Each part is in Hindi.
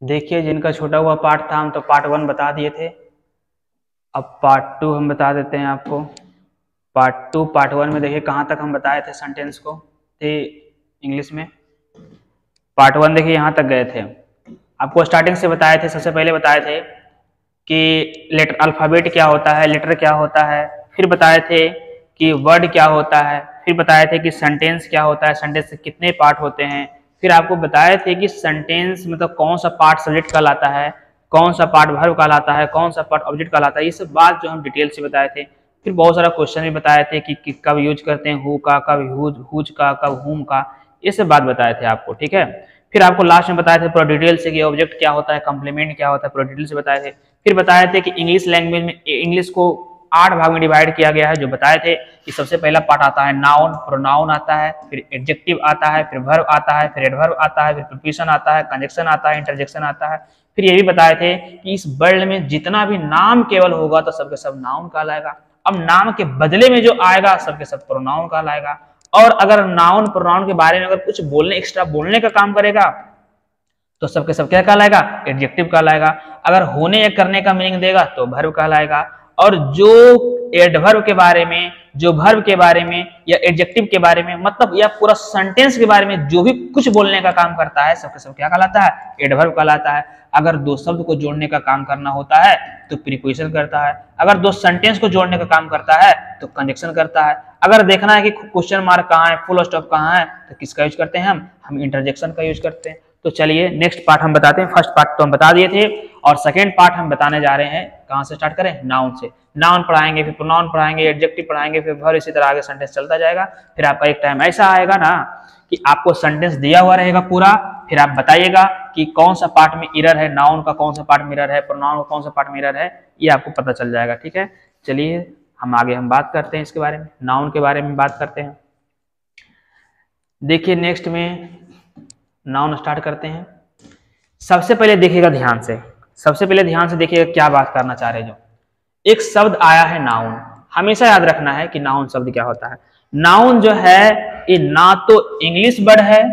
देखिए, जिनका छोटा हुआ पार्ट था हम तो पार्ट 1 बता दिए थे। अब पार्ट 2 हम बता देते हैं आपको। पार्ट 1 में देखिए कहाँ तक हम बताए थे सेंटेंस को थे इंग्लिश में। पार्ट 1 देखिए यहाँ तक गए थे। आपको स्टार्टिंग से बताए थे, सबसे पहले बताए थे कि लेटर अल्फ़ाबेट क्या होता है, लेटर क्या होता है, फिर बताए थे कि वर्ड क्या होता है, फिर बताए थे कि सेंटेंस क्या होता है, सेंटेंस के कितने पार्ट होते हैं, फिर आपको बताए थे कि सेंटेंस मतलब कौन सा पार्ट सब्जेक्ट कहलाता है, कौन सा पार्ट वर्ब कहलाता है, कौन सा पार्ट ऑब्जेक्ट कहलाता है। ये सब बात जो हम डिटेल से बताए थे। फिर बहुत सारा क्वेश्चन भी बताए थे कि कब यूज करते हैं हु का, कब हुज का, कब हुम का, ये सब बात बताए थे आपको। ठीक है। फिर आपको लास्ट में बताए थे पूरा डिटेल से कि ऑब्जेक्ट क्या होता है, कंप्लीमेंट क्या होता है, पूरा डिटेल से बताए थे। फिर बताए थे कि इंग्लिश लैंग्वेज में इंग्लिश को 8 भाग में डिवाइड किया गया है। जो बताए थे कि सबसे पहला पार्ट आता है नाउन, प्रोनाउन आता है, फिर एडजेक्टिव आता है, फिर वर्ब आता है, फिर एडवर्ब आता है, फिर प्रीपोजिशन आता है, कंजक्शन आता है, इंटरजेक्शन आता है। फिर ये भी बताए थे कि इस वर्ल्ड में जितना भी नाम केवल होगा तो सबके सब नाउन कहलाएगा। अब नाम के बदले में जो आएगा सबके सब प्रोनाउन कहलाएगा। और अगर नाउन प्रोनाउन के बारे में अगर कुछ बोलने एक्स्ट्रा बोलने का काम करेगा तो सबके सब क्या कहलाएगा, एडजेक्टिव कहलाएगा। अगर होने या करने का मीनिंग देगा तो वर्ब कहलाएगा। और जो एडवर्ब के बारे में, जो वर्ब के बारे में या एडजेक्टिव के बारे में, मतलब या पूरा सेंटेंस के बारे में जो भी कुछ बोलने का काम करता है सबके सब क्या कहलाता है, एडवर्ब कहलाता है। अगर दो शब्द को जोड़ने का काम करना होता है तो प्रीपोजिशन करता है। अगर दो सेंटेंस को जोड़ने का काम करता है तो कंजक्शन करता है। अगर देखना है कि क्वेश्चन मार्क कहाँ है, फुल स्टॉप कहाँ है, तो किसका यूज करते हैं हम इंटरजेक्शन का यूज करते हैं। तो चलिए नेक्स्ट पार्ट हम बताते हैं। फर्स्ट पार्ट तो हम बता दिए थे और सेकेंड पार्ट हम बताने जा रहे हैं। कहाँ से स्टार्ट करें, नाउन से। नाउन पढ़ाएंगे, फिर प्रोनाउन पढ़ाएंगे, एडजेक्टिव पढ़ाएंगे, फिर वर्ब, इसी तरह आगे सेंटेंस चलता जाएगा। फिर आपका एक टाइम ऐसा आएगा ना कि आपको सेंटेंस दिया हुआ रहेगा पूरा, फिर आप बताइएगा कि कौन सा पार्ट में एरर है, नाउन का कौन सा पार्ट में एरर है, प्रोनाउन का कौन सा पार्ट में एरर है, ये आपको पता चल जाएगा। ठीक है, चलिए हम आगे हम बात करते हैं इसके बारे में, नाउन के बारे में बात करते हैं। देखिए नेक्स्ट में नाउन स्टार्ट करते हैं। सबसे पहले देखिएगा ध्यान से, सबसे पहले ध्यान से देखिएगा क्या बात करना चाह रहे हैं। जो एक शब्द आया है नाउन, हमेशा याद रखना है कि नाउन शब्द क्या होता है। नाउन जो है ये ना तो इंग्लिश वर्ड है,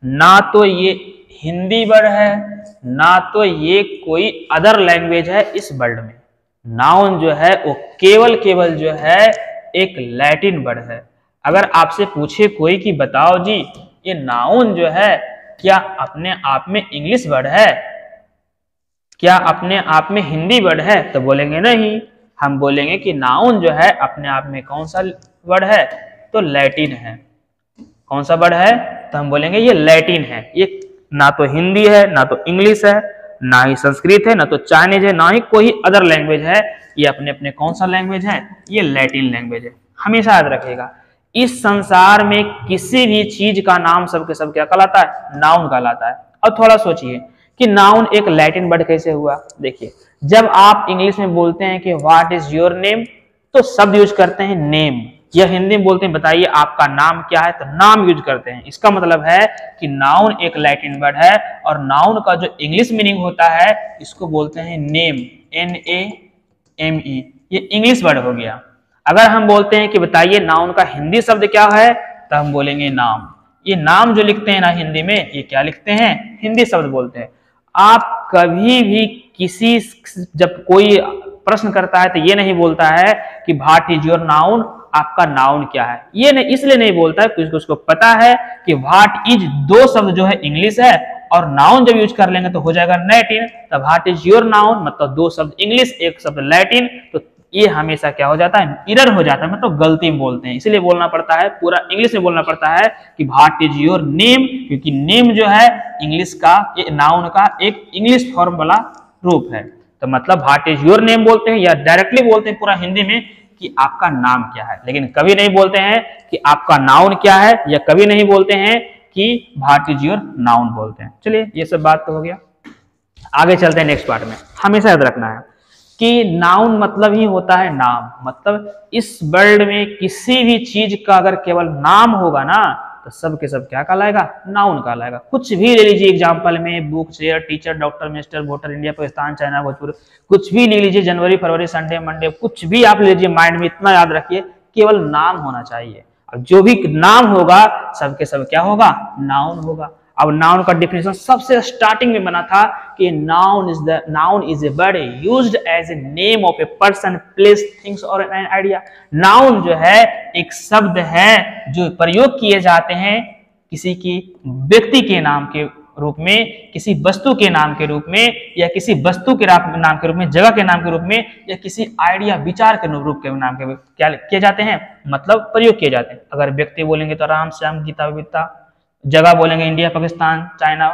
ना तो ये हिंदी वर्ड है, ना तो ये कोई अदर लैंग्वेज है इस वर्ल्ड में। नाउन जो है वो केवल जो है एक लैटिन वर्ड है। अगर आपसे पूछे कोई कि बताओ जी ये नाउन जो है क्या अपने आप में इंग्लिश वर्ड है, क्या अपने आप में हिंदी वर्ड है, तो बोलेंगे नहीं। हम बोलेंगे कि नाउन जो है अपने आप में कौन सा वर्ड है, तो लैटिन है। कौन सा वर्ड है, तो हम बोलेंगे ये लैटिन है। ये ना तो हिंदी है, ना तो इंग्लिश है, ना ही संस्कृत है, ना तो चाइनीज है, ना ही कोई अदर लैंग्वेज है। ये अपने अपने कौन सा लैंग्वेज है, ये लैटिन लैंग्वेज है। हमेशा याद रखिएगा। इस संसार में किसी भी चीज का नाम सबके सब क्या कहलाता है, नाउन कहलाता है। अब थोड़ा सोचिए कि नाउन एक लैटिन वर्ड कैसे हुआ। देखिए जब आप इंग्लिश में बोलते हैं कि व्हाट इज योर नेम, तो शब्द यूज करते हैं नेम, या हिंदी में बोलते हैं बताइए आपका नाम क्या है, तो नाम यूज करते हैं। इसका मतलब है कि नाउन एक लैटिन वर्ड है और नाउन का जो इंग्लिश मीनिंग होता है इसको बोलते हैं नेम, NAME। ये इंग्लिश वर्ड हो गया। अगर हम बोलते हैं कि बताइए नाउन का हिंदी शब्द क्या है, तो हम बोलेंगे नाम। ये नाम जो लिखते हैं ना हिंदी में, ये क्या लिखते हैं, हिंदी शब्द बोलते हैं। आप कभी भी किसी जब कोई प्रश्न करता है तो ये नहीं बोलता है कि व्हाट इज योर नाउन, आपका नाउन क्या है। ये नहीं, इसलिए नहीं बोलता है क्योंकि उसको पता है कि व्हाट इज दो शब्द जो है इंग्लिश है और नाउन जब यूज कर लेंगे तो हो जाएगा लैटिन। तो व्हाट इज योर नाउन मतलब दो शब्द इंग्लिश एक शब्द लैटिन, तो ये हमेशा क्या हो जाता है, एरर हो जाता है, मतलब गलती में बोलते हैं। इसलिए बोलना पड़ता है पूरा इंग्लिश में बोलना पड़ता है कि व्हाट इज योर नेम, क्योंकि नेम जो है इंग्लिश का, नाउन का एक इंग्लिश फॉर्म वाला रूप है। तो मतलब व्हाट इज योर नेम बोलते हैं या डायरेक्टली बोलते हैं पूरा हिंदी में कि आपका नाम क्या है, लेकिन कभी नहीं बोलते हैं कि आपका नाउन क्या है, या कभी नहीं बोलते हैं कि व्हाट इज योर नाउन बोलते हैं। चलिए ये सब बात तो हो गया, आगे चलते हैं नेक्स्ट पार्ट में। हमेशा याद रखना है कि नाउन मतलब ही होता है नाम, मतलब इस वर्ल्ड में किसी भी चीज का अगर केवल नाम होगा ना तो सब के सब क्या कहलाएगा, नाउन कहलाएगा। कुछ भी ले लीजिए एग्जांपल में, book, chair, teacher, doctor, mister, voter, India, Pakistan, China, Bhojpur, कुछ भी ले लीजिए, जनवरी, फरवरी, संडे, मंडे, कुछ भी आप ले लीजिए। माइंड में इतना याद रखिए केवल नाम होना चाहिए। अब जो भी नाम होगा सबके सब क्या होगा, नाउन होगा। अब नाउन का डिफिनेशन सबसे स्टार्टिंग में बना था कि noun is a word used as a name of a person, place, things और एन आइडिया। नाउन जो है एक शब्द है जो प्रयोग किए जाते हैं किसी की व्यक्ति के नाम के रूप में, किसी वस्तु के नाम के रूप में, या किसी वस्तु के नाम के रूप में, जगह के नाम के रूप में, या किसी आइडिया विचार के रूप के नाम के क्या किए जाते हैं, मतलब प्रयोग किए जाते हैं। अगर व्यक्ति बोलेंगे तो राम श्याम गीता बबीता, जगह बोलेंगे इंडिया पाकिस्तान चाइना,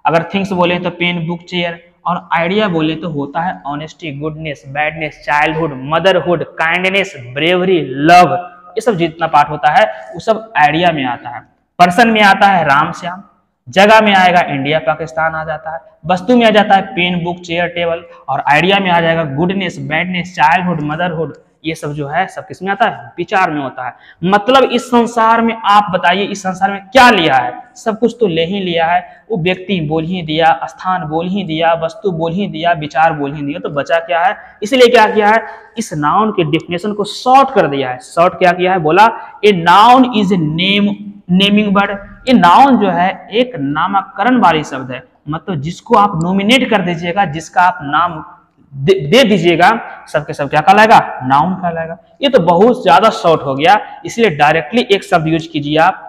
अगर थिंग्स बोले तो पेन बुक चेयर, और आइडिया बोले तो होता है honesty, goodness, badness, childhood, motherhood, kindness, bravery, love, ये सब जितना पार्ट होता है वो सब आइडिया में आता है। पर्सन में आता है राम श्याम, जगह में आएगा इंडिया पाकिस्तान आ जाता है, वस्तु में आ जाता है पेन बुक चेयर टेबल, और आइडिया में आ जाएगा गुडनेस, बैडनेस, चाइल्डहुड, मदरहुड, ये सब जो है सब किसमें आता है, विचार में होता है। मतलब इस संसार में आप बताइए इस संसार में क्या लिया है, सब कुछ तो ले ही लिया है, वो व्यक्ति बोल ही दिया, स्थान बोल ही दिया, वस्तु बोल ही दिया, विचार बोल ही दिया, तो बचा क्या है, इसलिए क्या किया है, इस नाउन के डिफिनेशन को शॉर्ट कर दिया है। शॉर्ट क्या किया है, बोला a noun is A naming word. ये नाउन जो है एक नामकरण वाली शब्द है, मतलब जिसको आप नॉमिनेट कर दीजिएगा, जिसका आप नाम दे दीजिएगा, सबके सब क्या कहलाएगा, नाउन कहलाएगा। ये तो बहुत ज्यादा शॉर्ट हो गया, इसलिए डायरेक्टली एक शब्द यूज कीजिए, आप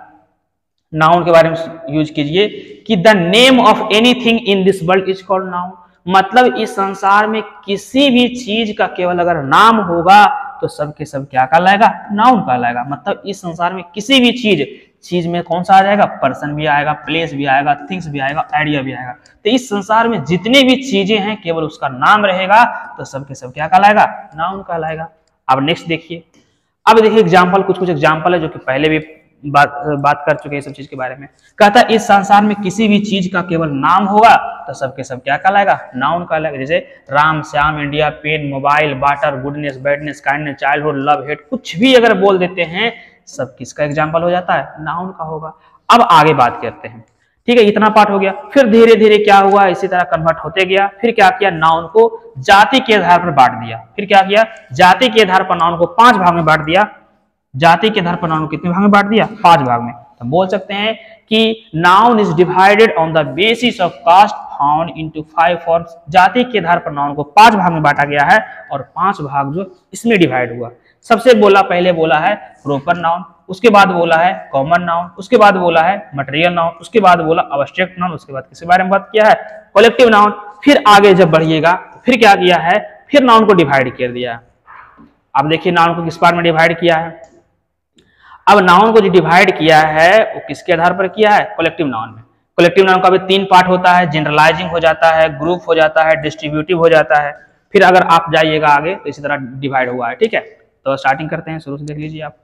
नाउन के बारे में यूज कीजिए कि the name of anything in this world is called noun. मतलब इस संसार में किसी भी चीज का केवल अगर नाम होगा तो सबके सब क्या कहलाएगा, नाउन कहलाएगा। मतलब इस संसार में किसी भी चीज में कौन सा आ जाएगा, पर्सन भी आएगा, प्लेस भी आएगा, थिंग्स भी आएगा, आइडिया भी आएगा। तो इस संसार में जितने भी चीजें हैं केवल उसका नाम रहेगा तो सबके सब क्या कहलाएगा, नाउन कहलाएगा। अब नेक्स्ट देखिए, अब देखिए एग्जाम्पल, कुछ एग्जाम्पल है जो कि पहले भी बात कर चुके हैं सब चीज के बारे में। कहता है इस संसार में किसी भी चीज का केवल नाम होगा तो सबके सब क्या कहलाएगा, नाउन कहलाएगा। जैसे Ram Shyam India pen mobile water goodness badness kindness childhood love hate, कुछ भी अगर बोल देते हैं सब किसका एग्जाम्पल हो जाता है, नाउन का होगा। अब आगे बात करते हैं, ठीक है, इतना पार्ट हो गया। फिर धीरे धीरे क्या हुआ, इसी तरह कन्वर्ट होते गया। फिर क्या किया, नाउन को जाति के आधार पर बांट दिया। फिर क्या किया, जाति के आधार पर नाउन को 5 भाग में बांट दिया। जाति के आधार पर नाउन को कितने भाग में बांट दिया, 5 भाग में। तो बोल सकते हैं कि noun is divided on the basis of caste found into 5 forms. जाति के आधार पर नाउन को 5 भाग में बांटा गया है और 5 भाग जो इसमें डिवाइड हुआ। सबसे पहले बोला है प्रॉपर नाउन, उसके बाद बोला है कॉमन नाउन, उसके बाद बोला है मटेरियल नाउन, उसके बाद बोला अब्स्ट्रैक्ट नाउन, उसके बाद किसके बारे में बात किया है, कलेक्टिव नाउन। फिर आगे जब बढ़िएगा फिर क्या किया है, फिर नाउन को डिवाइड कर दिया। अब देखिए नाउन को किस पार्ट में डिवाइड किया है। अब नाउन को जो डिवाइड किया है वो किसके आधार पर किया है, कलेक्टिव नाउन में। कलेक्टिव नाउन का भी 3 पार्ट होता है, जनरलाइजिंग हो जाता है, ग्रुप हो जाता है, डिस्ट्रीब्यूटिव हो जाता है। फिर अगर आप जाइएगा आगे तो इसी तरह डिवाइड हुआ है, ठीक है। तो स्टार्टिंग करते हैं, शुरू से देख लीजिए आप।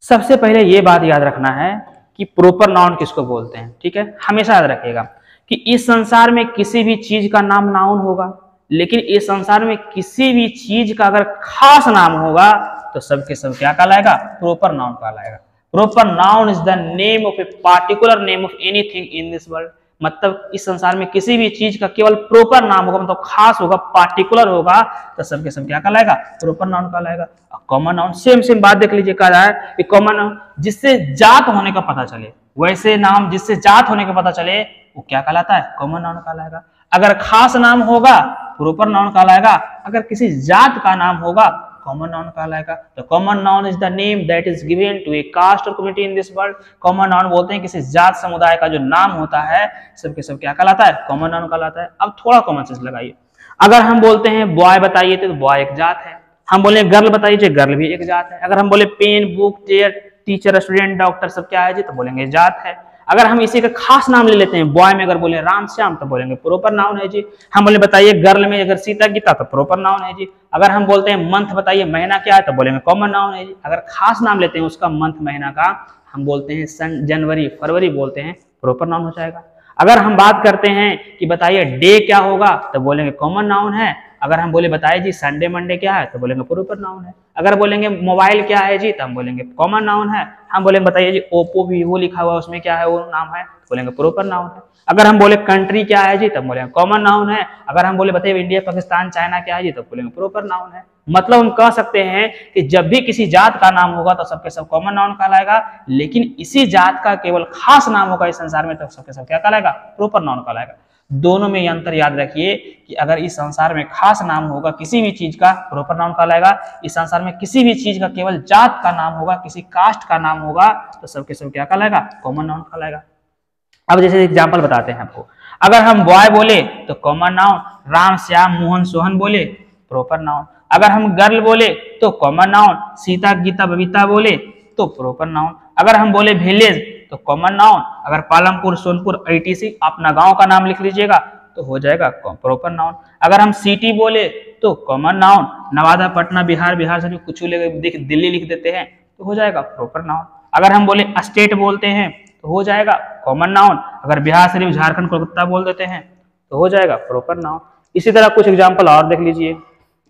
सबसे पहले ये बात याद रखना है कि प्रॉपर नाउन किसको बोलते हैं, ठीक है। हमेशा याद रखिएगा कि इस संसार में किसी भी चीज का नाम नाउन होगा, लेकिन इस संसार में किसी भी चीज का अगर खास नाम होगा तो सबके सब क्या कहलाएगा, प्रॉपर नाउन कहलाएगा। Proper noun is the name of a particular name of anything in this world. मतलब इस संसार में किसी भी चीज का केवल प्रॉपर नाम होगा, मतलब खास होगा, पार्टिकुलर होगा, तो सबके सब क्या कहलाएगा, प्रॉपर नाउन कहलाएगा। कॉमन नाउन सेम बात देख लीजिए, कह रहा है कि कॉमन नाउन जिससे जात होने का पता चले, वैसे नाम जिससे जात होने का पता चले वो क्या कहलाता है, कॉमन नाउन कहलाएगा। अगर खास नाम होगा प्रॉपर नाउन कहलाएगा, अगर किसी जात का नाम होगा कॉमन नाउन कहलाएगा। तो common noun is the name that is given to a caste और community in this world. Common noun बोलते हैं किसी जात समुदाय का जो नाम होता है सबके सब क्या कहलाता है, कॉमन नाउन कहलाता है। अब थोड़ा कॉमन सेंस लगाइए, अगर हम बोलते हैं बॉय बताइए तो बॉय एक जात है, हम बोले गर्ल बताइए तो गर्ल भी एक जात है। अगर हम बोले pen book chair teacher student doctor सब क्या है जी, तो बोलेंगे जात है। अगर हम इसी का खास नाम ले लेते हैं, बॉय में अगर बोले राम श्याम तो बोलेंगे प्रॉपर नाउन है जी। हम बोले बताइए गर्ल में अगर सीता गीता तो प्रॉपर नाउन है जी। अगर हम बोलते हैं मंथ बताइए महीना क्या है तो बोलेंगे कॉमन नाउन है जी। अगर खास नाम लेते हैं उसका मंथ महीना का, हम बोलते हैं सन जनवरी फरवरी बोलते हैं, प्रॉपर नाउन हो जाएगा। अगर हम बात करते हैं कि बताइए डे क्या होगा तो बोलेंगे कॉमन नाउन है। अगर हम बोले बताइए जी संडे मंडे क्या है तो बोलेंगे प्रॉपर नाउन है। अगर बोलेंगे मोबाइल क्या है जी तो हम बोलेंगे कॉमन नाउन है। हम बोलेंगे बताइए जी ओप्पो वीवो लिखा हुआ उसमें क्या है वो नाम है, बोलेंगे प्रॉपर नाउन है। अगर हम बोले कंट्री क्या है जी तो बोलेंगे कॉमन नाउन है। अगर हम बोले बताइए इंडिया पाकिस्तान चाइना क्या है जी तो बोलेंगे प्रॉपर नाउन है। मतलब हम कह सकते हैं कि जब भी किसी जात का नाम होगा तो सबके सब कॉमन नाउन कहलाएगा, लेकिन इसी जात का केवल खास नाम होगा इस संसार में तो सबके सब क्या कहलाएगा, प्रॉपर नाउन कहलाएगा। दोनों में ये अंतर याद रखिए कि अगर इस संसार में खास नाम होगा किसी भी चीज का प्रॉपर नाउन कहलाएगा, इस संसार में किसी भी चीज का केवल जात का नाम होगा, किसी कास्ट का नाम होगा तो सबके सब क्या कहलाएगा, कॉमन नाउन कहलाएगा। अब जैसे एग्जांपल बताते हैं आपको, अगर हम बॉय बोले तो कॉमन नाउन, राम श्याम मोहन सोहन बोले प्रॉपर नाउन। अगर हम गर्ल बोले तो कॉमन नाउन, सीता गीता बबीता बोले तो प्रॉपर नाउन। अगर हम बोले विलेज तो कॉमन नाउन, अगर पालमपुर सोनपुर ITC अपना गांव का नाम लिख लीजिएगा तो हो जाएगा प्रॉपर नाउन। अगर हम सिटी बोले तो कॉमन नाउन, नवादा पटना बिहार, बिहार से कुछ दिल्ली लिख देते हैं तो हो जाएगा प्रॉपर नाउन। अगर हम बोले स्टेट बोलते हैं तो हो जाएगा कॉमन नाउन, अगर बिहार शरीफ झारखंड कोलकाता बोल देते हैं तो हो जाएगा प्रॉपर नाउन। इसी तरह कुछ एग्जाम्पल और देख लीजिए,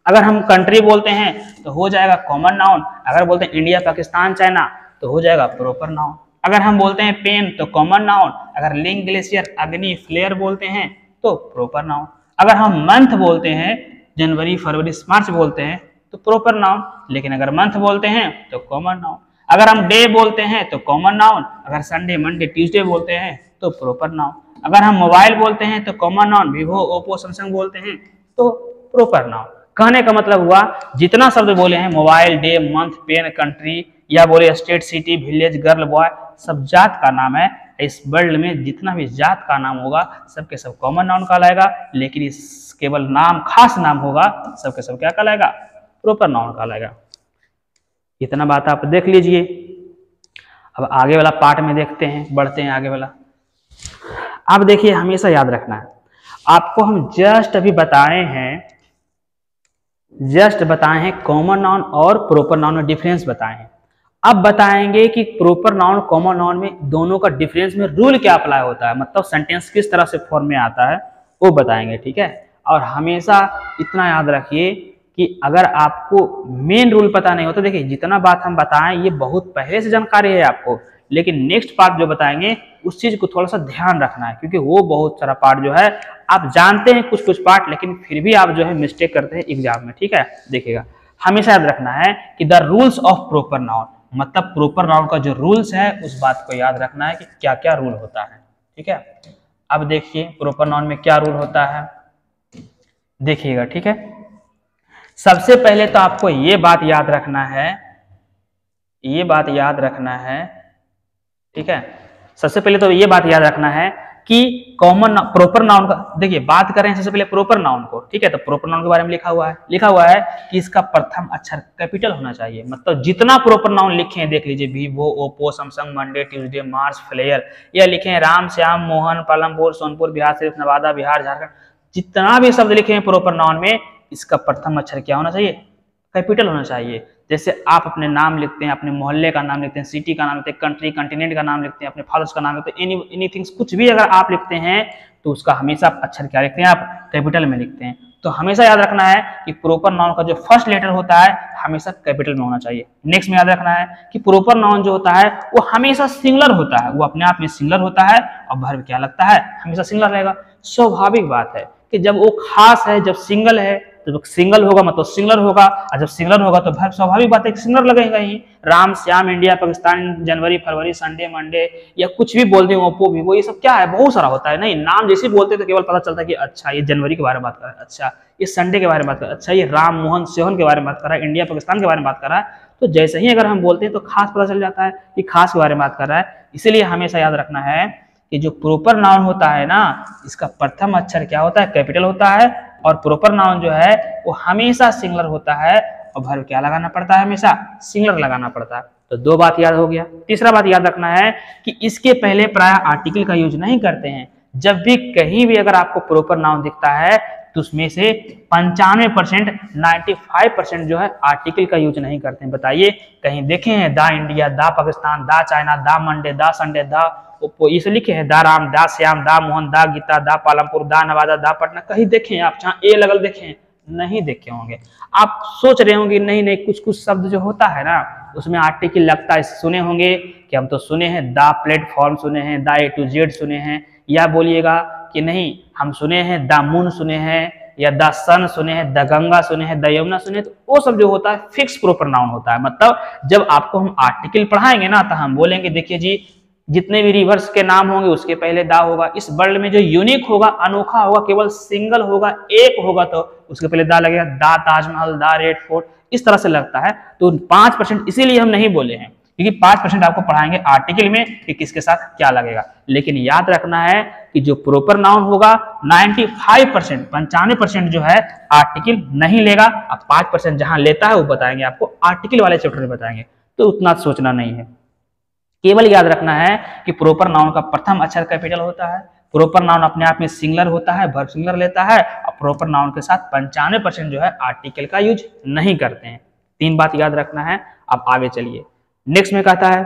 अगर हम कंट्री बोलते हैं तो हो जाएगा कॉमन नाउन, अगर बोलते हैं इंडिया पाकिस्तान चाइना तो हो जाएगा प्रॉपर नाउन। अगर हम बोलते हैं पेन तो कॉमन नाउन, अगर लिंग ग्लेशियर अग्नि फ्लेयर बोलते हैं तो प्रॉपर नाउन। अगर हम मंथ बोलते हैं जनवरी फरवरी मार्च बोलते हैं तो प्रॉपर नाउन, लेकिन अगर मंथ बोलते हैं तो कॉमन नाउन। अगर हम डे बोलते हैं तो कॉमन नाउन, अगर संडे मंडे ट्यूसडे बोलते हैं तो प्रॉपर नाउन। अगर हम मोबाइल बोलते हैं तो common noun, Vivo Oppo Samsung बोलते हैं तो प्रॉपर नाउन। कहने का मतलब हुआ जितना शब्द बोले हैं mobile, day, month, pen, country या बोले state, city, village, girl, boy, सब जात का नाम है। इस वर्ल्ड में जितना भी जात का नाम होगा सबके सब कॉमन नाउन कहलाएगा, लेकिन इस केवल नाम खास नाम होगा सबके सब क्या कहलाएगा, प्रॉपर नाउन कहलाएगा। इतना बात आप देख लीजिए। अब आगे वाला पार्ट में देखते हैं, बढ़ते हैं आगे वाला। आप देखिए हमेशा याद रखना है, आपको हम जस्ट अभी बताए हैं कॉमन नाउन और प्रॉपर नाउन में डिफरेंस बताए हैं। अब बताएंगे कि प्रॉपर नाउन कॉमन नाउन में दोनों का डिफरेंस में रूल क्या अप्लाई होता है, मतलब सेंटेंस किस तरह से फॉर्म में आता है वो बताएंगे, ठीक है। और हमेशा इतना याद रखिए कि अगर आपको मेन रूल पता नहीं होता, देखिए जितना बात हम बताएं ये बहुत पहले से जानकारी है आपको, लेकिन नेक्स्ट पार्ट जो बताएंगे उस चीज को थोड़ा सा ध्यान रखना है, क्योंकि वो बहुत सारा पार्ट जो है आप जानते हैं कुछ पार्ट, लेकिन फिर भी आप जो है मिस्टेक करते हैं एग्जाम में, ठीक है। देखिएगा हमेशा याद रखना है कि the rules of proper noun, मतलब प्रॉपर नाउन का जो रूल्स है उस बात को याद रखना है कि क्या क्या रूल होता है, ठीक है। अब देखिए प्रॉपर नाउन में क्या रूल होता है, देखिएगा, ठीक है। सबसे पहले तो आपको ये बात याद रखना है, ठीक है। सबसे पहले तो ये बात याद रखना है कि कॉमन प्रॉपर नाउन का, देखिए बात करें सबसे पहले प्रॉपर नाउन को, ठीक है। तो प्रॉपर नाउन के बारे में लिखा हुआ है कि इसका प्रथम अक्षर कैपिटल होना चाहिए, मतलब जितना प्रॉपर नाउन लिखे हैं देख लीजिए, Vivo Oppo Samsung Monday Tuesday March Flair, या लिखे हैं राम श्याम मोहन पालमपुर सोनपुर बिहार शरीफ नवादा बिहार झारखंड, जितना भी शब्द लिखे हैं प्रॉपर नाउन में इसका प्रथम अक्षर क्या होना चाहिए, कैपिटल होना चाहिए। जैसे आप अपने नाम लिखते हैं, अपने मोहल्ले का नाम लिखते हैं, सिटी का नाम लिखते हैं, कंट्री कंटिनेंट का नाम लिखते हैं, अपने फादर्स का नाम लिखते हैं, एनीथिंग कुछ भी अगर आप लिखते हैं तो उसका हमेशा अक्षर क्या लिखते हैं, आप कैपिटल में लिखते हैं। तो हमेशा याद रखना है कि प्रॉपर नाउन का जो फर्स्ट लेटर होता है हमेशा कैपिटल में होना चाहिए। नेक्स्ट में याद रखना है कि प्रॉपर नाउन जो होता है वो हमेशा सिंगुलर होता है, वो अपने आप में सिंगुलर होता है और वर्ब क्या लगता है, हमेशा सिंगुलर रहेगा। स्वाभाविक बात है कि जब वो खास है, जब सिंगल है तो सिंगल होगा मतलब सिंगुलर होगा, और जब सिंगुलर होगा तो वर्ब स्वाभाविक बात है कि सिंगुलर लगेगा ही। राम श्याम इंडिया पाकिस्तान जनवरी फरवरी संडे मंडे या कुछ भी बोल दें, ओप्पो वीवो, ये सब क्या है, बहुत सारा होता है। नहीं, नाम जैसे बोलते तो केवल पता चलता है कि अच्छा ये जनवरी के बारे में बात कर रहा है, अच्छा ये संडे के बारे में बात कर रहा है, अच्छा ये राम मोहन सोहन के बारे में बात कर रहा है, इंडिया पाकिस्तान के बारे में बात कर रहा है। तो जैसे ही अगर हम बोलते हैं तो खास पता चल जाता है कि खास के बारे में बात कर रहा है। इसीलिए हमेशा याद रखना है कि जो प्रॉपर नाउन होता है ना, इसका प्रथम अक्षर क्या होता है, कैपिटल होता है, और प्रॉपर नाउन जो है वो हमेशा सिंगुलर होता है और वर्ब क्या लगाना पड़ता है, हमेशा सिंगुलर लगाना पड़ता है। तो दो बात याद हो गया। तीसरा बात याद रखना है कि इसके पहले प्राय आर्टिकल का यूज नहीं करते हैं। जब भी कहीं भी अगर आपको प्रॉपर नाउन दिखता है तो उसमें से 95% 95% जो है आर्टिकल का यूज नहीं करते हैं। बताइए कहीं देखे हैं दा इंडिया, दा पाकिस्तान, दा चाइना, दा मंडे, दा संडे, दा ओप्पो, ये सब लिखे हैं, दा राम, दा श्याम, दा मोहन, दा गीता, दा पालमपुर, दा नवादा, दा पटना, कहीं देखे हैं आप जहाँ ए लगल देखे हैं? नहीं देखे होंगे। आप सोच रहे होंगे नहीं कुछ शब्द जो होता है ना उसमें आर्टिकल लगता है, सुने होंगे कि हम तो सुने हैं दा प्लेटफॉर्म सुने हैं, दा A to Z सुने हैं, या बोलिएगा कि नहीं हम सुने हैं दा मून सुने हैं, या द सन सुने हैं, द गंगा सुने हैं, द यमुना सुने हैं, तो वो सब जो होता है फिक्स प्रोपर नाउन होता है। मतलब जब आपको हम आर्टिकल पढ़ाएंगे ना, तो हम बोलेंगे देखिए जी जितने भी रिवर्स के नाम होंगे उसके पहले दा होगा। इस वर्ल्ड में जो यूनिक होगा, अनोखा होगा, केवल सिंगल होगा, एक होगा, तो उसके पहले दा लगेगा। दा ताजमहल, दा रेड फोर्ट, इस तरह से लगता है। तो 5% इसीलिए हम नहीं बोले हैं, क्योंकि 5% आपको पढ़ाएंगे आर्टिकल में कि किसके साथ क्या लगेगा। लेकिन याद रखना है कि जो प्रॉपर नाउन होगा 95%, 95% जो है आर्टिकल नहीं लेगा। अब 5% जहां लेता है वो बताएंगे आपको, आर्टिकल वाले चैप्टर में बताएंगे, तो उतना सोचना नहीं है। केवल याद रखना है कि प्रॉपर नाउन का प्रथम अक्षर कैपिटल होता है, प्रॉपर नाउन अपने आप में सिंगुलर होता है, वर्ब सिंगुलर लेता है, और प्रॉपर नाउन के साथ 95% जो है आर्टिकल का यूज नहीं करते हैं। 3 बात याद रखना है। अब आगे चलिए, नेक्स्ट में कहता है,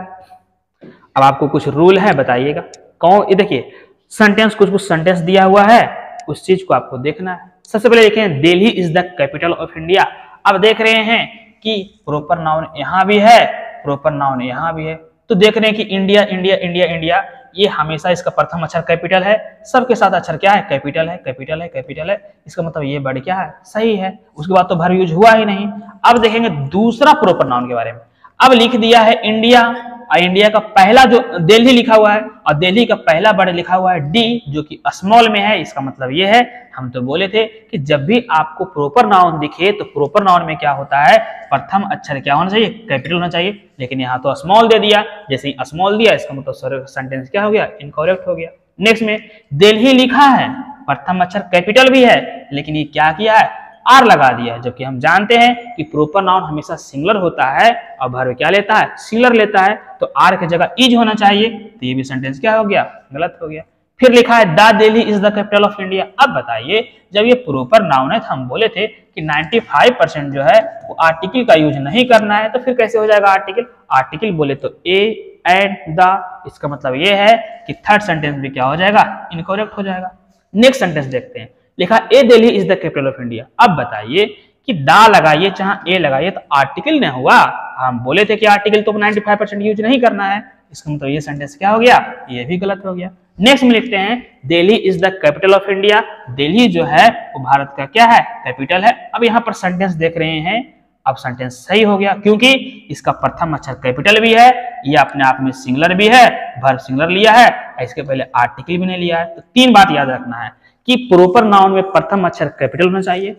अब आपको कुछ रूल है, बताइएगा कौन। ये देखिए सेंटेंस, कुछ सेंटेंस दिया हुआ है, उस चीज को आपको देखना है। सबसे पहले देखें, Delhi is the capital of India. अब देख रहे हैं कि प्रॉपर नाउन यहां भी है, प्रॉपर नाउन यहां भी है, तो देख रहे हैं कि इंडिया इंडिया इंडिया इंडिया, ये हमेशा इसका प्रथम अक्षर कैपिटल है, सबके साथ अक्षर क्या है, कैपिटल है, कैपिटल है, कैपिटल है। इसका मतलब ये वर्ड क्या है, सही है। उसके बाद तो वर्ब यूज हुआ ही नहीं। अब देखेंगे दूसरा प्रॉपर नाउन के बारे में। अब लिख दिया है इंडिया, और इंडिया का पहला जो दिल्ली लिखा हुआ है, और दिल्ली का पहला वर्ड लिखा हुआ है डी, जो कि स्मॉल में है। इसका मतलब ये है, हम तो बोले थे कि जब भी आपको प्रॉपर नाउन दिखे तो प्रॉपर नाउन में क्या होता है, प्रथम अक्षर क्या होना चाहिए, कैपिटल होना चाहिए। लेकिन यहाँ तो स्मॉल दे दिया, जैसे ही स्मॉल दिया इसका मतलब सेंटेंस क्या हो गया, इनकरेक्ट हो गया। नेक्स्ट में दिल्ली लिखा है, प्रथम अक्षर कैपिटल भी है, लेकिन ये क्या किया है, आर लगा दिया है। जबकि हम जानते हैं कि प्रॉपर नाउन हमेशा सिंगुलर होता है और वर्ब क्या लेता है, सिंगुलर लेता है, तो आर की जगह इज होना चाहिए। तो ये भी सेंटेंस क्या हो गया, गलत हो गया। फिर लिखा है the Delhi is the capital of India. अब बताइए, जब ये प्रॉपर नाउन है तो हम बोले थे कि 95% जो है वो आर्टिकल का यूज नहीं करना है, तो फिर कैसे हो जाएगा आर्टिकल। आर्टिकल बोले तो ए एंड द, इसका मतलब ये है कि थर्ड सेंटेंस भी क्या हो जाएगा, इनकरेक्ट हो जाएगा। नेक्स्ट सेंटेंस देखते हैं, लिखा ए Delhi is the capital of India. अब बताइए कि दा लगाइए चाहे ए लगाइए तो आर्टिकल नहीं हुआ। हम बोले थे कि आर्टिकल तो 95% यूज नहीं करना है, इसका मतलब ये सेंटेंस क्या हो गया, ये भी गलत हो गया। नेक्स्ट में लिखते हैं Delhi is the capital of India. Delhi जो है वो भारत का क्या है, कैपिटल है। अब यहाँ पर सेंटेंस देख रहे हैं, अब सेंटेंस सही हो गया, क्योंकि इसका प्रथम अक्षर कैपिटल भी है, ये अपने आप में सिंगुलर भी है, वर्ब सिंगुलर लिया है, इसके पहले आर्टिकल भी नहीं लिया है। तो 3 बात याद रखना है कि प्रॉपर नाउन में प्रथम अक्षर कैपिटल होना चाहिए,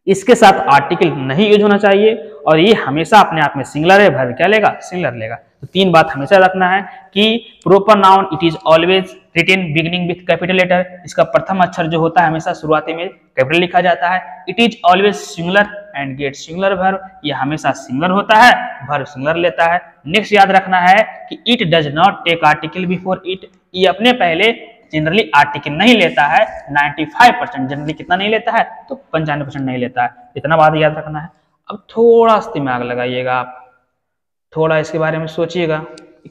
इसके साथ आर्टिकल नहीं यूज होना चाहिए, और ये हमेशा अपने आप में सिंगुलर है, वर्ब क्या लेगा, सिंगुलर लेगा। तो 3 बात हमेशा रखना है कि proper noun it is always written beginning with capital letter. इसका प्रथम अक्षर जो होता है हमेशा शुरुआती में कैपिटल लिखा जाता है। It is always singular and get singular verb, ये हमेशा सिंगुलर होता है, वर्ब सिंगुलर लेता है। नेक्स्ट याद रखना है कि it does not take article before it, ये अपने पहले जनरली आर्टिकल नहीं लेता है। 95% जनरली कितना नहीं लेता है, तो 95% नहीं लेता है। इतना बात याद रखना है। अब थोड़ा सा दिमाग लगाइएगा, आप थोड़ा इसके बारे में सोचिएगा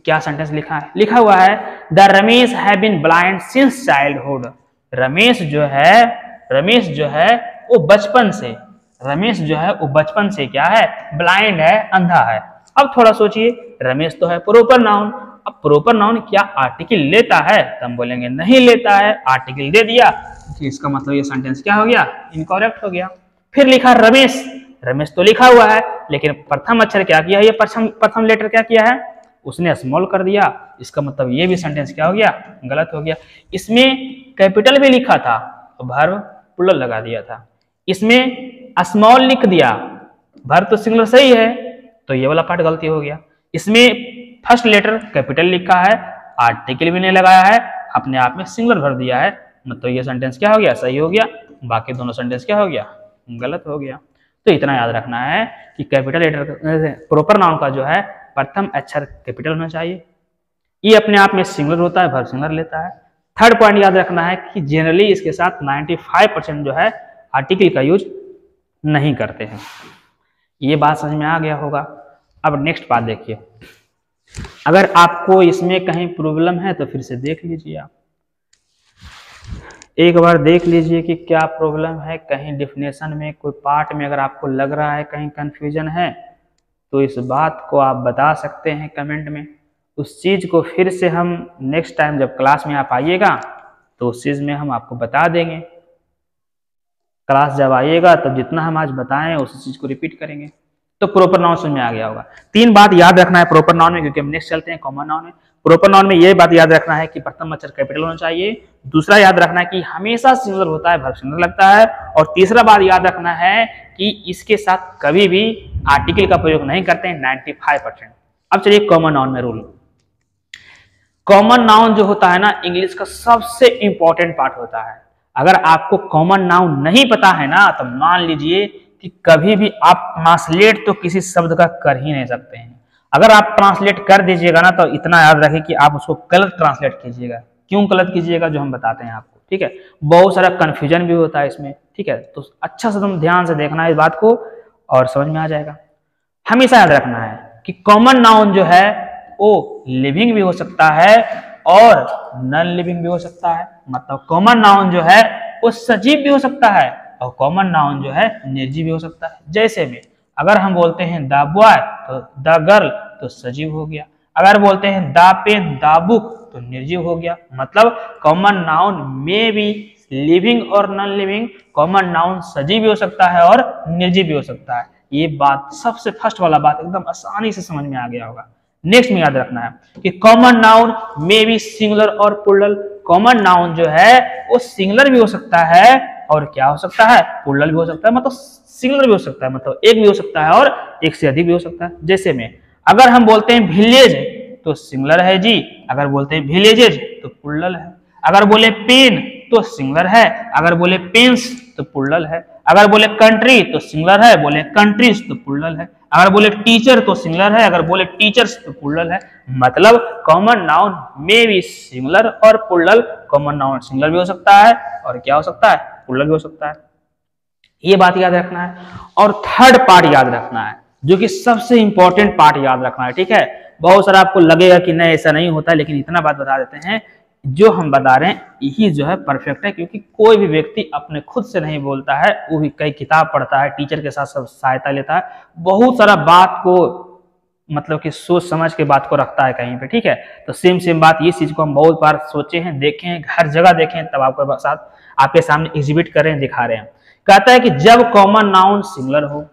क्या सेंटेंस लिखा है। लिखा हुआ है the Ramesh have been blind since childhood. Ramesh जो है वो बचपन से, रमेश जो है वो बचपन से क्या है, ब्लाइंड है, अंधा है। अब थोड़ा सोचिए, रमेश तो है प्रॉपर नाउन, अब प्रॉपर नाउन क्या आर्टिकल लेता है, तो हम बोलेंगे नहीं लेता है, आर्टिकल दे दिया, तो इसका मतलब ये सेंटेंस क्या हो गया, इनकरेक्ट हो गया। फिर लिखा रमेश, रमेश तो लिखा हुआ है, लेकिन प्रथम अक्षर क्या किया, ये प्रथम लेटर क्या किया है, उसने स्मॉल कर दिया, इसका मतलब ये भी सेंटेंस क्या हो गया, गलत हो गया। इसमें कैपिटल भी लिखा था, वर्ब प्लूरल लगा दिया था। इसमें स्मॉल लिख दिया, वर्ब तो सिंगुलर सही है, तो ये वाला पार्ट गलती हो गया। इसमें फर्स्ट लेटर कैपिटल लिखा है, आर्टिकल भी नहीं लगाया है, अपने आप में सिंगुलर भर दिया है, मतलब ये सेंटेंस क्या हो गया, सही हो गया। बाकी दोनों सेंटेंस क्या हो गया, गलत हो गया। तो इतना याद रखना है कि कैपिटल लेटर प्रॉपर नाउन का जो है प्रथम अक्षर कैपिटल होना चाहिए, ये अपने आप में सिंगुलर होता है, वर्ब सिंगुलर लेता है। थर्ड पॉइंट याद रखना है कि जनरली इसके साथ 95% जो है आर्टिकल का यूज नहीं करते हैं। ये बात समझ में आ गया होगा। अब नेक्स्ट बात देखिए, अगर आपको इसमें कहीं प्रॉब्लम है तो फिर से देख लीजिए, आप एक बार देख लीजिए कि क्या प्रॉब्लम है, कहीं डिफिनेशन में कोई पार्ट में अगर आपको लग रहा है कहीं कंफ्यूजन है तो इस बात को आप बता सकते हैं कमेंट में। उस चीज़ को फिर से हम नेक्स्ट टाइम जब क्लास में आप आइएगा तो उस चीज़ में हम आपको बता देंगे। क्लास जब आइएगा तब जितना हम आज बताएं उसी चीज को रिपीट करेंगे। तो प्रॉपर नाउन समझ में आ गया होगा। 3 बात याद रखना है प्रॉपर नाउन में, क्योंकि हम नेक्स्ट चलते हैं कॉमन नाउन में। प्रॉपर नाउन में ये बात याद रखना है कि प्रथम अक्षर कैपिटल होना चाहिए। दूसरा याद रखना है कि हमेशा सिंगुलर होता है, वर्ब सिंगुलर लगता है। और तीसरा बात याद रखना है कि इसके साथ कभी भी आर्टिकल का प्रयोग नहीं करते हैं 95%। अब चलिए कॉमन नाउन में रूल। कॉमन नाउन जो होता है ना, इंग्लिश का सबसे इंपॉर्टेंट पार्ट होता है। अगर आपको कॉमन नाउन नहीं पता है ना, तो मान लीजिए कि कभी भी आप ट्रांसलेट तो किसी शब्द का कर ही नहीं सकते हैं। अगर आप ट्रांसलेट कर दीजिएगा ना, तो इतना याद रखें कि आप उसको गलत ट्रांसलेट कीजिएगा। क्यों गलत कीजिएगा, जो हम बताते हैं आपको, ठीक है। बहुत सारा कंफ्यूजन भी होता है इसमें, ठीक है। तो अच्छा से तुम ध्यान से देखना है इस बात को और समझ में आ जाएगा। हमेशा याद रखना है कि कॉमन नाउन जो है वो लिविंग भी हो सकता है और नॉन लिविंग भी हो सकता है। मतलब कॉमन नाउन जो है वो सजीव भी हो सकता है और कॉमन नाउन जो है निर्जीव भी हो सकता है। जैसे में अगर हम बोलते हैं द बॉय तो द गर्ल तो सजीव हो गया, अगर बोलते हैं द पेन द बुक तो निर्जीव हो गया। मतलब कॉमन नाउन में भी लिविंग और नॉन लिविंग, कॉमन नाउन सजीव भी हो सकता है और निर्जीव भी हो सकता है। ये बात सबसे फर्स्ट वाला बात एकदम आसानी से समझ में आ गया होगा। नेक्स्ट में याद रखना है कि कॉमन नाउन में भी सिंगुलर और प्लूरल। कॉमन नाउन जो है वो सिंगुलर भी हो सकता है और क्या हो सकता है, प्लूरल भी हो सकता है। मतलब सिंगुलर भी हो सकता है, मतलब एक भी हो सकता है और एक से अधिक भी हो सकता है। जैसे में अगर हम बोलते हैं विलेज तो सिंगुलर है जी, अगर बोलते हैं विलेजेज तो प्लूरल है। अगर बोले पेन तो सिंगुलर है, अगर बोले पेन्स तो प्लूरल है। अगर बोले कंट्री तो सिंगुलर है, बोले कंट्रीज तो प्लूरल है। अगर बोले टीचर तो सिंगुलर है, अगर बोले टीचर्स तो प्लूरल है। मतलब कॉमन नाउन में भी सिंगुलर और प्लूरल। कॉमन नाउन सिंगुलर भी हो सकता है और क्या हो सकता है, प्लूरल भी हो सकता है। ये बात याद रखना है। और थर्ड पार्ट याद रखना है, जो कि सबसे इंपॉर्टेंट पार्ट याद रखना है, ठीक है। बहुत सारा आपको लगेगा कि नहीं ऐसा नहीं होता, लेकिन इतना बात बता देते हैं, जो हम बता रहे हैं यही जो है परफेक्ट है। क्योंकि कोई भी व्यक्ति अपने खुद से नहीं बोलता है, वो भी कई किताब पढ़ता है, टीचर के साथ सब सहायता लेता है, बहुत सारा बात को मतलब कि सोच समझ के बात को रखता है कहीं पे, ठीक है। तो सेम बात ये चीज को हम बहुत बार सोचे हैं, देखे हैं, हर जगह देखे हैं, तब आपके साथ आपके सामने एग्जिबिट कर रहे हैं, दिखा रहे हैं। कहता है कि जब कॉमन नाउन सिंगुलर हो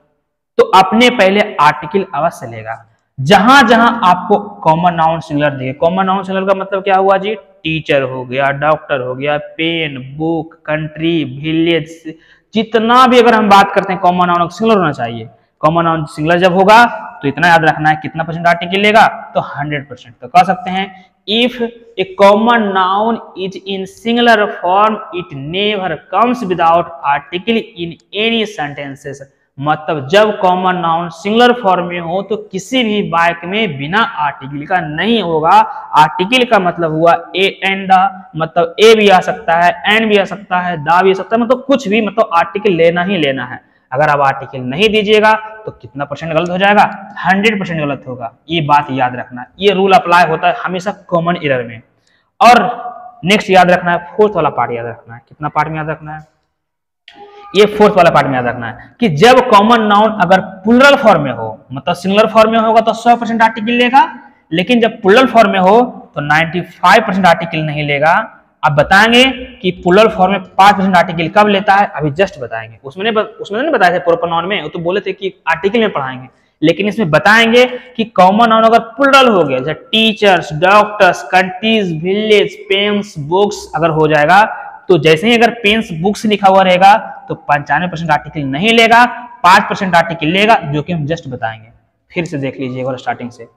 तो अपने पहले आर्टिकल अवश्य लेगा। जहां जहां आपको कॉमन नाउन सिंगुलर दिए, कॉमन नाउन सिंगुलर का मतलब क्या हुआ जी, टीचर हो गया, डॉक्टर हो गया, पेन, बुक, कंट्री, विलेज, जितना भी अगर हम बात करते हैं कॉमन नाउन सिंगुलर होना चाहिए। कॉमन नाउन सिंगुलर जब होगा तो इतना याद रखना है, कितना परसेंट आर्टिकल लेगा, तो 100%। तो कह सकते हैं if A common noun is in singular form it never comes without article in any sentences. मतलब जब कॉमन नाउन सिंगुलर फॉर्म में हो तो किसी भी वाक्य में बिना आर्टिकल का नहीं होगा। आर्टिकल का मतलब हुआ ए एंड द, मतलब ए भी आ सकता है, एंड भी आ सकता है, दा भी आ सकता है, मतलब कुछ भी, मतलब आर्टिकल लेना ही लेना है। अगर आप आर्टिकल नहीं दीजिएगा तो कितना परसेंट गलत हो जाएगा, 100% गलत होगा। ये बात याद रखना, ये रूल अप्लाई होता है हमेशा कॉमन एरर में। और नेक्स्ट याद रखना है, फोर्थ वाला पार्ट याद रखना है। कितना पार्ट में याद रखना है, ये फोर्थ वाला पार्ट में याद रखना है कि जब कॉमन नाउन अगर प्लूरल फॉर्म में हो, मतलब सिंगुलर फॉर्म में होगा तो 100% आर्टिकल लेगा, लेकिन जब प्लूरल फॉर्म में हो तो 95% आर्टिकल नहीं लेगा। अब बताएंगे कि प्लूरल फॉर्म में 5% आर्टिकल कब लेता है, अभी जस्ट बताएंगे। उसमें नहीं बताया था प्रॉपर नाउन में, तो बोले थे कि आर्टिकल में पढ़ाएंगे, लेकिन इसमें बताएंगे कि कॉमन नाउन अगर प्लूरल हो गया, जैसे teachers, doctors, countries, village, pens, books अगर हो जाएगा, तो जैसे ही अगर पेन्स बुक्स लिखा हुआ रहेगा तो 95% आर्टिकल नहीं लेगा, 5% आर्टिकल लेगा, जो कि हम जस्ट बताएंगे। फिर से देख लीजिए और स्टार्टिंग से,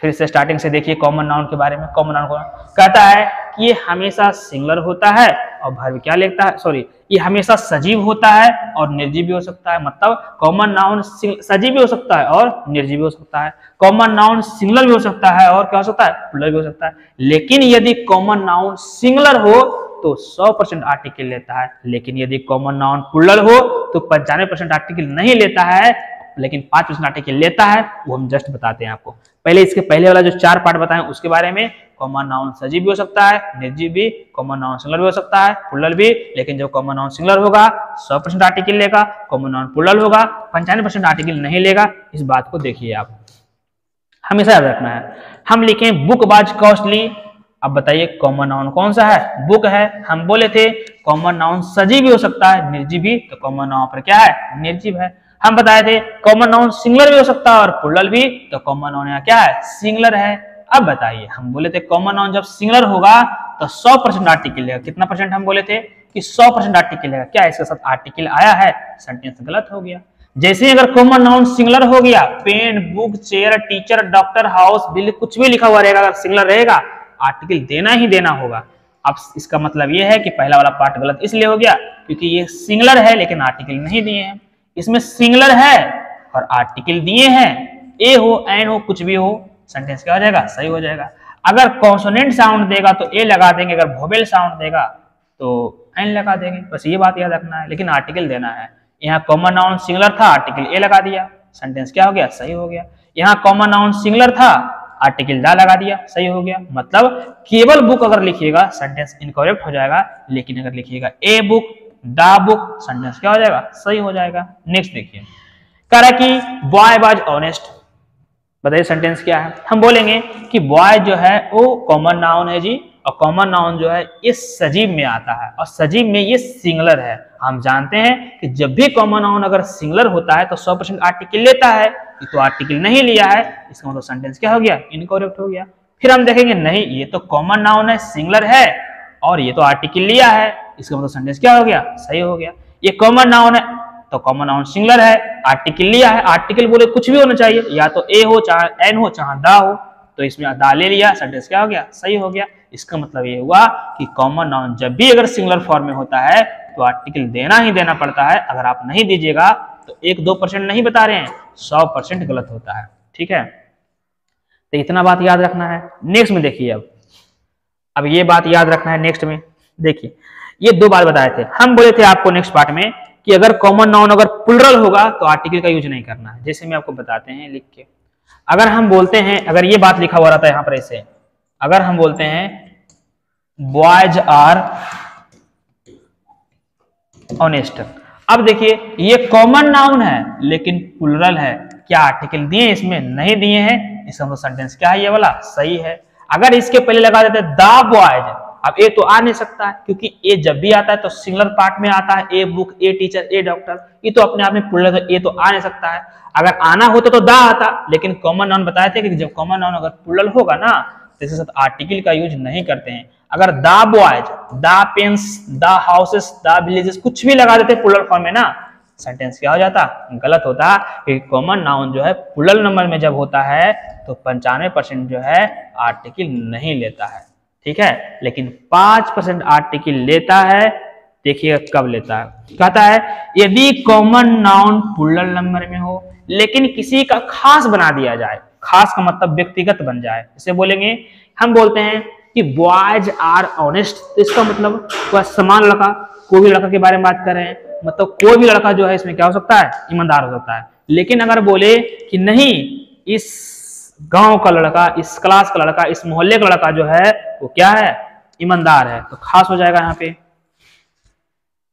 फिर से स्टार्टिंग से देखिए कॉमन नाउन के बारे में। कॉमन नाउन को कहता है कि ये हमेशा सिंगुलर होता है और वर्ब क्या लेता है, सॉरी, ये हमेशा सजीव होता है और निर्जीव भी हो सकता है। मतलब कॉमन नाउन सजीव भी हो सकता है और निर्जीव भी हो सकता है। कॉमन नाउन सिंगुलर भी हो सकता है और क्या हो सकता है, प्लूरल भी हो सकता है। लेकिन यदि कॉमन नाउन सिंगुलर हो तो 100% आर्टिकल लेता है, लेकिन यदि कॉमन नाउन प्लूरल हो तो 95% आर्टिकल नहीं लेता है, लेकिन 5% आर्टिकल लेता है। वो हम जस्ट बताते हैं आपको। पहले इसके पहले वाला जो 4 पार्ट बताएं उसके बारे में, कॉमन नाउन सजीव भी हो सकता है, निर्जीव भी, कॉमन नाउन सिंगुलर भी हो सकता है, प्लूरल भी। लेकिन जब कॉमन नाउन सिंगुलर होगा 100% आर्टिकल लेगा, कॉमन नाउन प्लूरल होगा 95% आर्टिकल नहीं लेगा। इस बात को देखिए आप, हमेशा याद रखना है। हम लिखें बुक वाज कॉस्टली, अब बताइए कॉमन नाउन कौन सा है, बुक है। हम बोले थे कॉमन नाउन सजीव भी हो सकता है, निर्जीव भी, तो कॉमन नाउन पर क्या है, निर्जीव है। हम बताए थे कॉमन नाउन सिंगुलर भी हो सकता है और प्लूरल भी, तो कॉमन नाउन यहाँ क्या है, सिंगुलर है। अब बताइए, हम बोले थे कॉमन नाउन जब सिंगुलर होगा तो 100% आर्टिकल लेगा। कितना परसेंट हम बोले थे कि 100% आर्टिकल लेगा। क्या इसके साथ आर्टिकल आया है, सेंटेंस गलत हो गया। जैसे ही अगर कॉमन नाउन सिंगुलर हो गया, pen, book, chair, teacher, doctor, house, bill, कुछ भी लिखा हुआ रहेगा, अगर सिंगुलर रहेगा आर्टिकल देना ही देना होगा। अब इसका मतलब यह है कि पहला वाला पार्ट गलत इसलिए हो गया क्योंकि ये सिंगुलर है लेकिन आर्टिकल नहीं दिए हैं। इसमें सिंगुलर है और आर्टिकल दिए हैं, ए हो, एन हो, कुछ भी हो, सेंटेंस क्या हो जाएगा, सही हो जाएगा। अगर कॉन्सोनेंट साउंड देगा तो ए लगा देंगे, अगर वोवेल साउंड देगा तो एन लगा देंगे। बस ये बात याद रखना है, लेकिन आर्टिकल देना है। यहाँ कॉमन नाउन सिंगुलर था, आर्टिकल ए लगा दिया, सेंटेंस क्या हो गया, सही हो गया। यहाँ कॉमन नाउन सिंगुलर था, आर्टिकल दा लगा दिया, सही हो गया। मतलब केवल बुक अगर लिखिएगा सेंटेंस इनकरेक्ट हो जाएगा, लेकिन अगर लिखिएगा ए बुक, दा बुक, सेंटेंस क्या हो जाएगा, सही हो जाएगा। नेक्स्ट देखिए, कह रहा है कि बॉय वाज ऑनेस्ट। बताइए सेंटेंस क्या है। हम बोलेंगे कि बॉय जो है वो कॉमन नाउन है जी, और कॉमन नाउन जो है ये सजीव में आता है और सजीव में ये सिंगुलर है। हम जानते हैं कि जब भी कॉमन नाउन अगर सिंगुलर होता है तो 100% आर्टिकल लेता है, तो आर्टिकल नहीं लिया है, इसका मतलब सेंटेंस क्या हो गया, इनकरेक्ट हो गया। फिर हम देखेंगे नहीं, ये तो कॉमन नाउन है, सिंगुलर है और ये तो आर्टिकल लिया है, इसका मतलब सेंटेंस क्या हो गया, सही हो गया। ये कॉमन नाउन है तो कॉमन नाउन सिंगुलर है, आर्टिकल लिया है, आर्टिकल बोले कुछ भी होना चाहिए, या तो ए हो, चाहे एन हो, चाहे दा हो, तो इसमें दा ले लिया, सेंटेंस क्या हो गया, सही हो गया। इसका मतलब ये हुआ कि कॉमन नाउन जब भी अगर सिंगुलर फॉर्म में होता है तो आर्टिकल देना ही देना पड़ता है। अगर आप नहीं दीजिएगा तो 1-2% नहीं बता रहे हैं, 100% गलत होता है। ठीक है, तो इतना बात याद रखना है। नेक्स्ट में देखिए, अब ये बात याद रखना है। नेक्स्ट में देखिए, ये 2 बात बताए थे। हम बोले थे आपको नेक्स्ट पार्ट में कि अगर कॉमन नाउन अगर प्लूरल होगा तो आर्टिकल का यूज नहीं करना है। जैसे मैं आपको बताते हैं लिख के, अगर हम बोलते हैं, अगर ये बात लिखा हुआ रहता है यहाँ पर ऐसे, अगर हम बोलते हैं बॉयज आर ऑनेस्ट। अब देखिए ये कॉमन नाउन है लेकिन प्लूरल है, क्या आर्टिकल दिए इसमें, नहीं दिए हैं, इसका मतलब सेंटेंस क्या है, ये वाला सही है। अगर इसके पहले लगा देते द बॉयज, अब ए तो आ नहीं सकता है क्योंकि ए जब भी आता है तो सिंगुलर पार्ट में आता है, a book, a teacher, A doctor, ये तो अपने आप में प्लूरल है, ए तो आ नहीं सकता है। अगर आना होता तो दा आता, लेकिन कॉमन नाउन बताए थे कि जब कॉमन नाउन अगर प्लूरल होगा ना तो इसके साथ आर्टिकल का यूज नहीं करते हैं। अगर दा बॉयज, दा पेन्स, दा हाउसेस, दा विलेजेस कुछ भी लगा देते प्लूरल फॉर्म में ना, सेंटेंस क्या हो जाता, गलत होता। क्योंकि कॉमन नाउन जो है प्लूरल नंबर में जब होता है तो 95% जो है आर्टिकल नहीं लेता है। ठीक है, लेकिन 5% आर्टिकल लेता है। देखिएगा कब लेता है, कहता है यदि कॉमन नाउन प्लूरल नंबर में हो लेकिन किसी का खास बना दिया जाए, खास का मतलब व्यक्तिगत बन जाए। इसे बोलेंगे, हम बोलते हैं कि बॉयज आर ऑनेस्ट, तो इसका मतलब वह समान लड़का, कोई भी लड़का के बारे में बात कर रहे हैं, मतलब कोई भी लड़का जो है इसमें क्या हो सकता है, ईमानदार हो सकता है। लेकिन अगर बोले कि नहीं, इस गांव का लड़का, इस क्लास का लड़का, इस मोहल्ले का लड़का जो है वो क्या है, ईमानदार है, तो खास हो जाएगा यहाँ पे।